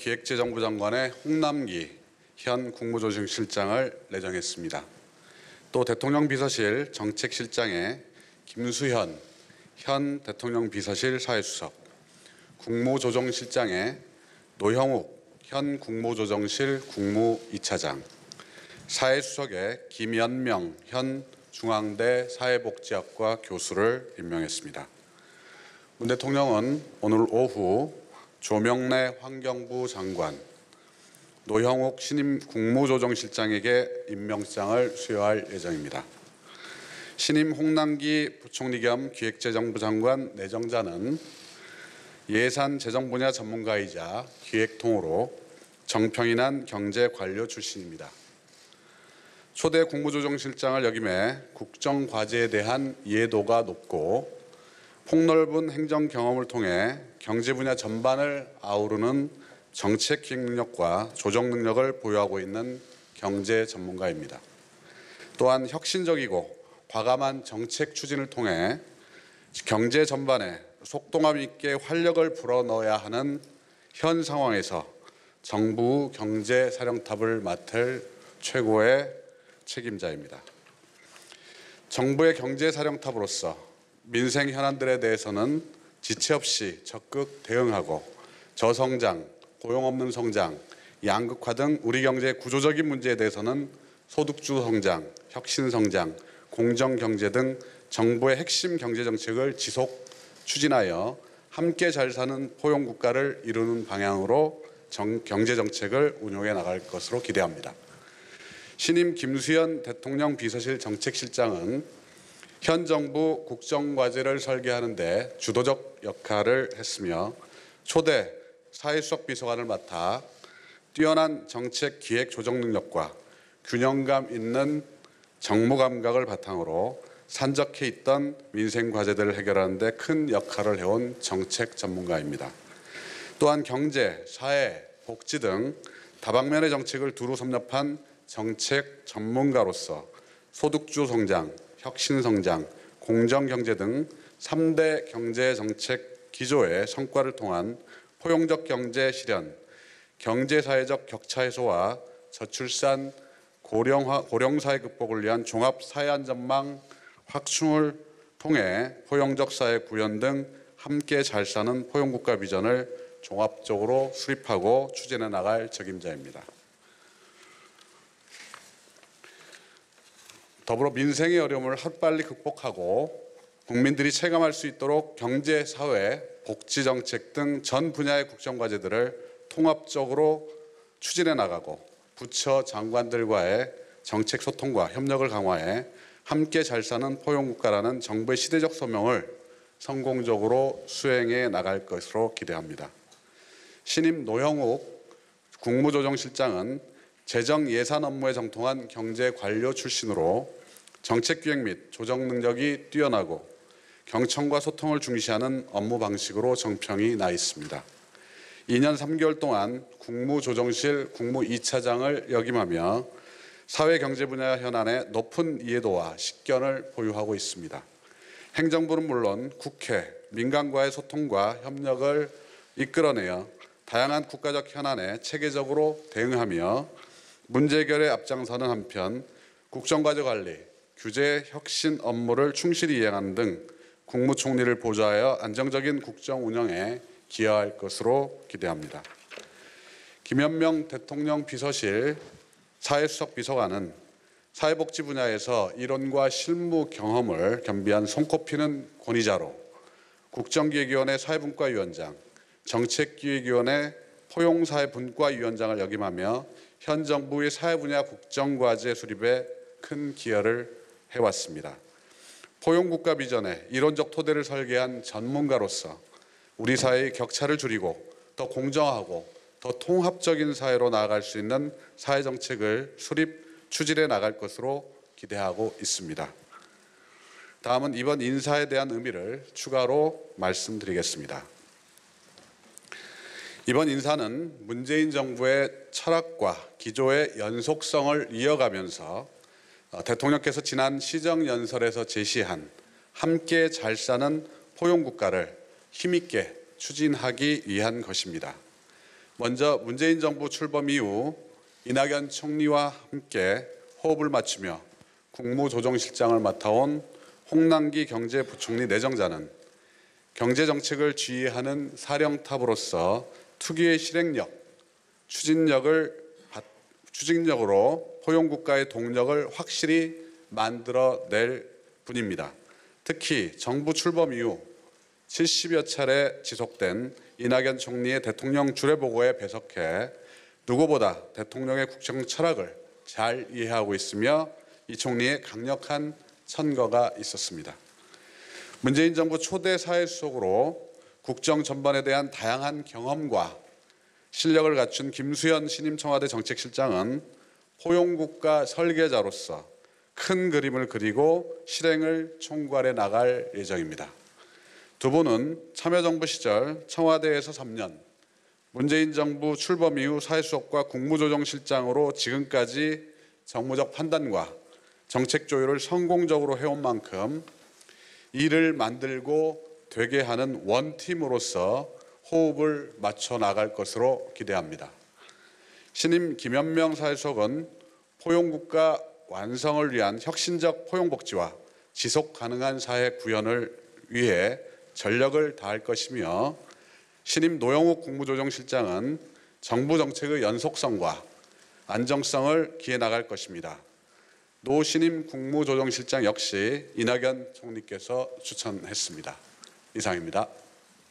기획재정부 장관의 홍남기 현 국무조정실장을 내정했습니다. 또 대통령 비서실 정책실장에 김수현 현 대통령 비서실 사회수석, 국무조정실장에 노형욱 현 국무조정실 국무 2차장, 사회수석에 김연명 현 중앙대 사회복지학과 교수를 임명했습니다. 문 대통령은 오늘 오후 조명래 환경부 장관, 노형욱 신임 국무조정실장에게 임명장을 수여할 예정입니다. 신임 홍남기 부총리 겸 기획재정부 장관 내정자는 예산 재정 분야 전문가이자 기획통으로 정평이 난 경제관료 출신입니다. 초대 국무조정실장을 역임해 국정과제에 대한 이해도가 높고 폭넓은 행정 경험을 통해 경제 분야 전반을 아우르는 정책 기획 능력과 조정 능력을 보유하고 있는 경제 전문가입니다. 또한 혁신적이고 과감한 정책 추진을 통해 경제 전반에 속도감 있게 활력을 불어넣어야 하는 현 상황에서 정부 경제사령탑을 맡을 최고의 책임자입니다. 정부의 경제사령탑으로서 민생 현안들에 대해서는 지체 없이 적극 대응하고 저성장, 고용 없는 성장, 양극화 등 우리 경제의 구조적인 문제에 대해서는 소득주 성장, 혁신 성장, 공정 경제 등 정부의 핵심 경제 정책을 지속 추진하여 함께 잘 사는 포용 국가를 이루는 방향으로 경제 정책을 운용해 나갈 것으로 기대합니다. 신임 김수현 대통령 비서실 정책실장은 현 정부 국정과제를 설계하는 데 주도적 역할을 했으며 초대 사회수석 비서관을 맡아 뛰어난 정책 기획 조정 능력과 균형감 있는 정무 감각을 바탕으로 산적해 있던 민생 과제들을 해결하는 데 큰 역할을 해온 정책 전문가입니다. 또한 경제, 사회, 복지 등 다방면의 정책을 두루 섭렵한 정책 전문가로서 소득주 성장, 혁신 성장, 공정 경제 등 3대 경제 정책 기조의 성과를 통한 포용적 경제 실현, 경제 사회적 격차 해소와 저출산 고령 사회 극복을 위한 종합 사회 안전망 확충을 통해 포용적 사회 구현 등 함께 잘 사는 포용국가 비전을 종합적으로 수립하고 추진해 나갈 책임자입니다. 더불어 민생의 어려움을 하루빨리 극복하고 국민들이 체감할 수 있도록 경제, 사회, 복지 정책 등 전 분야의 국정과제들을 통합적으로 추진해 나가고 부처 장관들과의 정책 소통과 협력을 강화해 함께 잘 사는 포용국가라는 정부의 시대적 소명을 성공적으로 수행해 나갈 것으로 기대합니다. 신임 노형욱 국무조정실장은 재정 예산 업무에 정통한 경제관료 출신으로 정책기획 및 조정 능력이 뛰어나고 경청과 소통을 중시하는 업무 방식으로 정평이 나 있습니다. 2년 3개월 동안 국무조정실 국무 2차장을 역임하며 사회경제 분야 현안에 높은 이해도와 식견을 보유하고 있습니다. 행정부는 물론 국회, 민간과의 소통과 협력을 이끌어내어 다양한 국가적 현안에 체계적으로 대응하며 문제 해결에 앞장서는 한편 국정과제 관리, 규제 혁신 업무를 충실히 이행하는 등 국무총리를 보좌하여 안정적인 국정 운영에 기여할 것으로 기대합니다. 김연명 대통령 비서실 사회수석 비서관은 사회복지 분야에서 이론과 실무 경험을 겸비한 손꼽히는 권위자로 국정기획위원회 사회분과위원장, 정책기획위원회 포용사회분과위원장을 역임하며 현 정부의 사회 분야 국정과제 수립에 큰 기여를 해왔습니다. 포용국가 비전의 이론적 토대를 설계한 전문가로서 우리 사회의 격차를 줄이고 더 공정하고 더 통합적인 사회로 나아갈 수 있는 사회정책을 수립, 추진해 나갈 것으로 기대하고 있습니다. 다음은 이번 인사에 대한 의미를 추가로 말씀드리겠습니다. 이번 인사는 문재인 정부의 철학과 기조의 연속성을 이어가면서 대통령께서 지난 시정연설에서 제시한 함께 잘 사는 포용국가를 힘있게 추진하기 위한 것입니다. 먼저 문재인 정부 출범 이후 이낙연 총리와 함께 호흡을 맞추며 국무조정실장을 맡아온 홍남기 경제부총리 내정자는 경제정책을 지휘하는 사령탑으로서 특유의 실행력, 추진력으로 포용국가의 동력을 확실히 만들어낼 분입니다. 특히 정부 출범 이후 70여 차례 지속된 이낙연 총리의 대통령 주례보고에 배석해 누구보다 대통령의 국정 철학을 잘 이해하고 있으며 이 총리의 강력한 선거가 있었습니다. 문재인 정부 초대 사회수석으로 국정 전반에 대한 다양한 경험과 실력을 갖춘 김수현 신임 청와대 정책실장은 포용국가 설계자로서 큰 그림을 그리고 실행을 총괄해 나갈 예정입니다. 두 분은 참여정부 시절 청와대에서 3년, 문재인 정부 출범 이후 사회수석과 국무조정실장으로 지금까지 정무적 판단과 정책 조율을 성공적으로 해온 만큼 일을 만들고 되게 하는 원팀으로서 호흡을 맞춰 나갈 것으로 기대합니다. 신임 김현명 사회수석은 포용국가 완성을 위한 혁신적 포용복지와 지속 가능한 사회 구현을 위해 전력을 다할 것이며 신임 노영욱 국무조정실장은 정부 정책의 연속성과 안정성을 기해 나갈 것입니다. 노 신임 국무조정실장 역시 이낙연 총리께서 추천했습니다. 이상입니다.